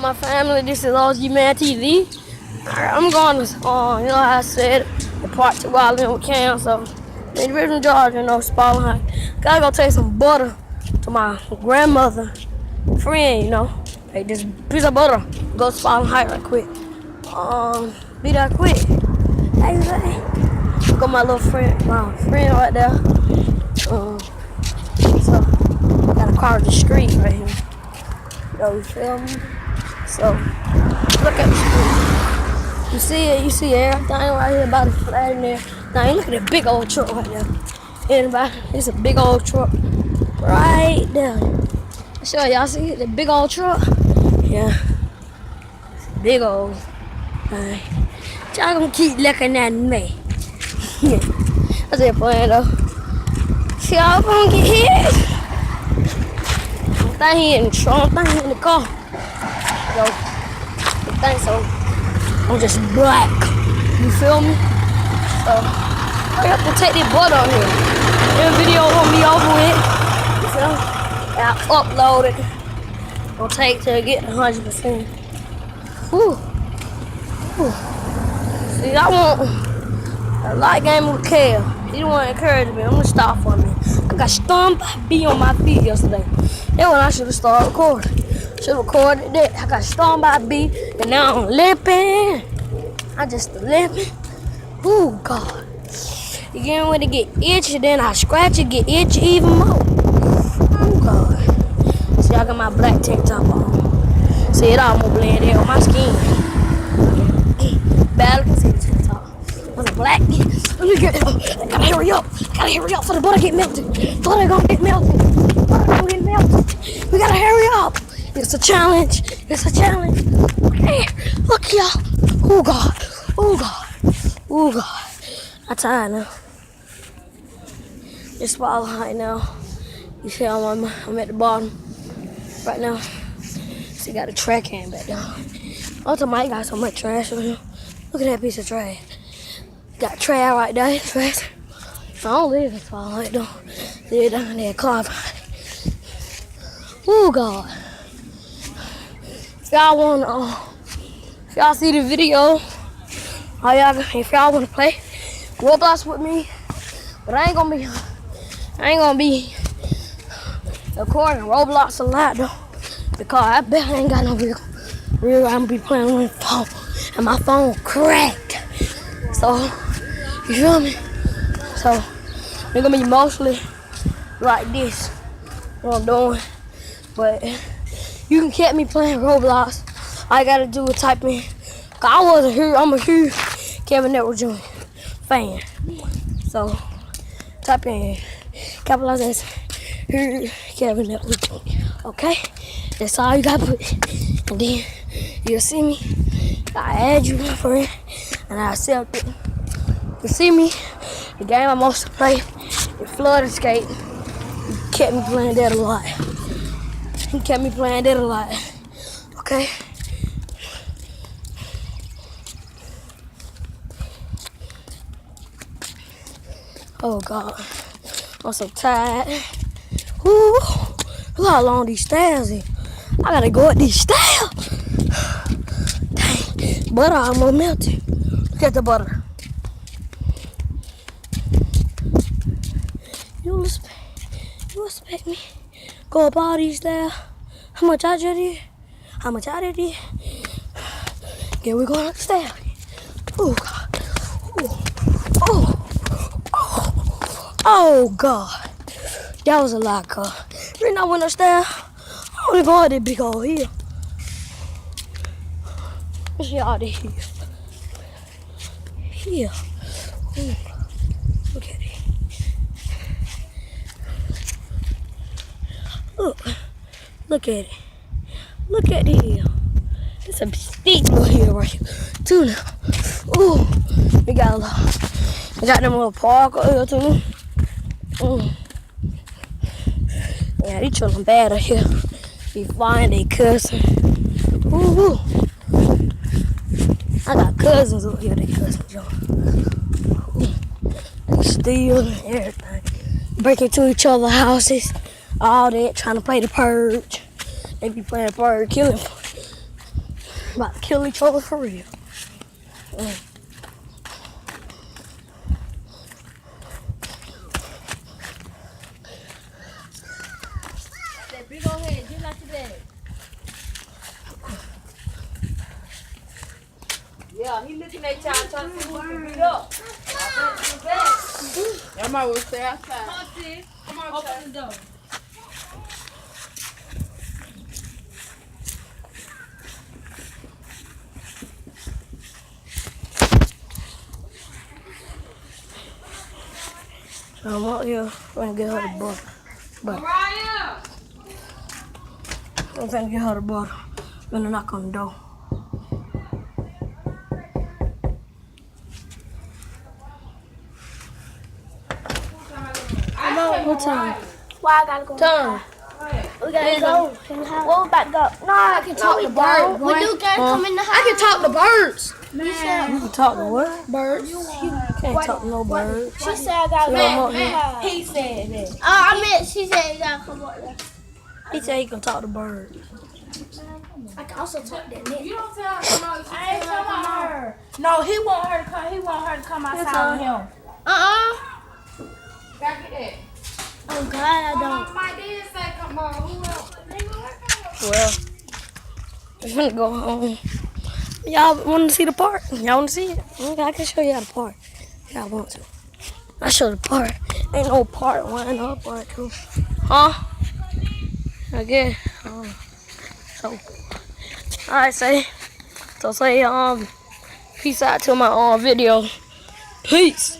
my family? This is OG Man TV. I'm going to, you know how I said, the part 2 while I live with Cam. So, in Richmond, Georgia, Spalding High. Gotta go take some butter to my grandmother friend, Hey, just piece of butter. Go to Spalding High right quick. Be that quick. Hey. Got my little friend, right there. So, gotta cross the street right here. You feel me? So, look at the street. You see everything right here about the flat in there. Now, you look at that big old truck right there. Anybody? It's a big old truck right there. Sure, y'all see the big old truck? Yeah. It's big old. Alright. Y'all gonna keep looking at me. That's it playing though. See, y'all gonna get hit. I think he in the car. So, I think so. I'm just black. You feel me? So, I have to take this butt on here. This video won't be over with. You feel me? And I upload it. It'll take till I get 100%. Whew. See, I want a light game with Kale. He don't want to encourage me. I'm gonna stop for me. I got stung by a bee on my feet yesterday. That's when I should have started recording. Should have recorded that. I got stung by a bee, and now I'm limping. I just limping. Oh God. You getting ready to get itchy, then I scratch it, get itchy even more. Oh God. See, I got my black tank top on. See, it almost blend in on my skin. Barely can see the tank top. I'm black. Let me get it. I gotta hurry up. For the butter get melted. Butter gonna get melted. We gotta hurry up. It's a challenge. Hey, look y'all. Oh God. I'm tired now. It's Spalding right now. You see I'm at the bottom right now. See, got a trash can back down. Ultimately, got so much trash on here. Look at that piece of trash. Got trash right there. Trash. I don't live in Spalding though. Live down there, Clark. Oh God. If y'all see the video, if y'all wanna play Roblox with me, but I ain't gonna be recording Roblox a lot though, because I bet I ain't got no real. I'm gonna be playing on my phone, and my phone cracked. So you feel me? So it's gonna be mostly like this, what I'm doing. But you can catch me playing Roblox. All I gotta do is type in. I'm a huge Kevin Network Jr. fan. So type in capitalize huge Kevin Network Jr. Okay? That's all you gotta put. And then you'll see me. I add you, my friend, and I accept it. You see me? The game I mostly play is Flood Escape. You kept me playing that a lot. Okay? Oh God, I'm so tired. Ooh, look how long these stairs is. I gotta go up these stairs. Dang, butter almost melted. Look at the butter. You expect me go up all these stairs? How much I just did? Yeah, we're going up the stairs. Oh God. Oh God. That was a lot, cuz. When I went upstairs, I only go up that big old hill. Let's see all this here. Look at it. Look at it. Look at the hill. It's a steep little hill right here. Too now. Ooh, we got them little park over here too. Yeah, they chillin' bad up here. Be flying, they cussing. Ooh. I got cousins over here, they cussing, y'all. They steal and everything. Break into each other's houses. All that, trying to play the purge. They be playing purge, killing. About to kill each other for real. That big old head, just like your dad. Yeah, he looking at y'all trying to see who can beat up. Y'all might well stay outside. Come on, sis. Come on, open the door. I'm out here trying to get her the butter. Mariah! I'm trying to get her the butter. I'm gonna knock on the door. What time? Why I gotta go? Time. We gotta go. Well, we about to go. No, I can talk to birds. We do gotta come in the house. I can talk to birds. You You said, can talk to what? Birds. Can't talk to no birds. she said I gotta Man, go. He said that. I meant she said you gotta come up there. He said he can talk to birds. I can also talk to that. You don't tell her. No, I ain't telling her. No, he want her to come. He want her to come outside with him. Gotta get that. Oh God, I don't. My dad said come on. Who else? Well, I'm gonna go home. Y'all want to see the park? Y'all want to see it? Okay, I can show y'all the park. Y'all want to? I show the park. Ain't no park. Why ain't no park? Huh? Again. So, alright, say peace out to my video. Peace.